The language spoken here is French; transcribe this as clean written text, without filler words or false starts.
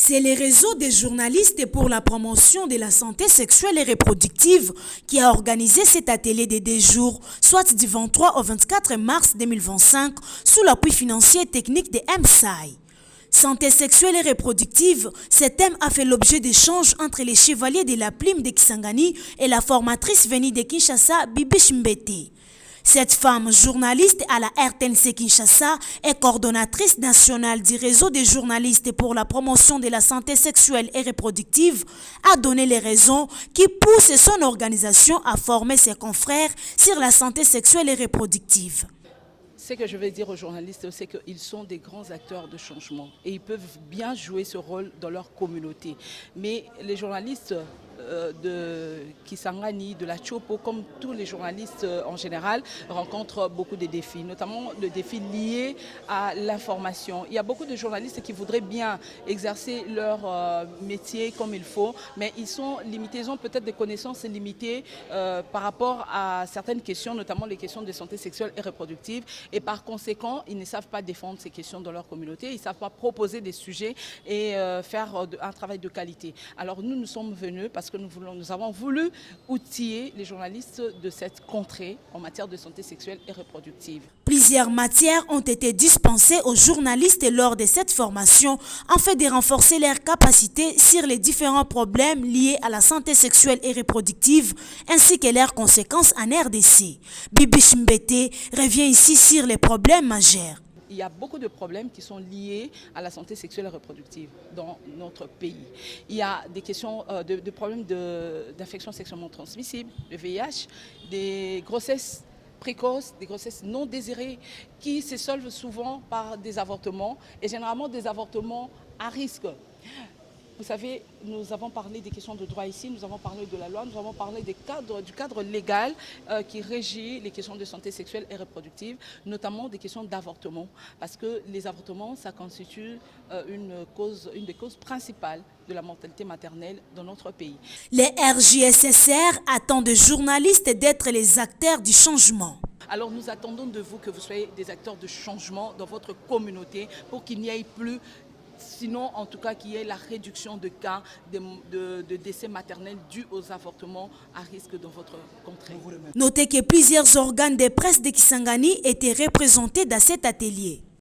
C'est le réseau des journalistes pour la promotion de la santé sexuelle et reproductive qui a organisé cet atelier de 2 jours, soit du 23 au 24 mars 2025, sous l'appui financier et technique de MSAI. Santé sexuelle et reproductive, ce thème a fait l'objet d'échanges entre les chevaliers de la Plume de Kisangani et la formatrice venue de Kinshasa, Bibish Mbete. Cette femme journaliste à la RTNC Kinshasa est coordonnatrice nationale du réseau des journalistes pour la promotion de la santé sexuelle et reproductive, a donné les raisons qui poussent son organisation à former ses confrères sur la santé sexuelle et reproductive. Ce que je veux dire aux journalistes, c'est qu'ils sont des grands acteurs de changement et ils peuvent bien jouer ce rôle dans leur communauté. Mais les journalistes de Kisangani, de la Chopo, comme tous les journalistes en général, rencontrent beaucoup de défis, notamment le défi lié à l'information. Il y a beaucoup de journalistes qui voudraient bien exercer leur métier comme il faut, mais ils sont limités, ils ont peut-être des connaissances limitées par rapport à certaines questions, notamment les questions de santé sexuelle et reproductive. Et par conséquent, ils ne savent pas défendre ces questions dans leur communauté, ils ne savent pas proposer des sujets et faire un travail de qualité. Alors nous sommes venus parce que nous avons voulu outiller les journalistes de cette contrée en matière de santé sexuelle et reproductive. Plusieurs matières ont été dispensées aux journalistes lors de cette formation afin de renforcer leurs capacités sur les différents problèmes liés à la santé sexuelle et reproductive ainsi que leurs conséquences en RDC. Bibish Mbete revient ici sur les problèmes majeurs. Il y a beaucoup de problèmes qui sont liés à la santé sexuelle et reproductive dans notre pays. Il y a des questions de problèmes d'infections sexuellement transmissibles, le VIH, des grossesses précoces, des grossesses non désirées qui se solvent souvent par des avortements et généralement des avortements à risque. Vous savez, nous avons parlé des questions de droit ici, nous avons parlé de la loi, nous avons parlé du cadre légal qui régit les questions de santé sexuelle et reproductive, notamment des questions d'avortement, parce que les avortements, ça constitue une des causes principales de la mortalité maternelle dans notre pays. Les RJSSR attendent des journalistes d'être les acteurs du changement. Alors nous attendons de vous que vous soyez des acteurs de changement dans votre communauté pour qu'il n'y ait plus, sinon en tout cas qu'il y ait la réduction de cas de décès maternels dus aux avortements à risque dans votre contrée. Notez que plusieurs organes de presse de Kisangani étaient représentés dans cet atelier.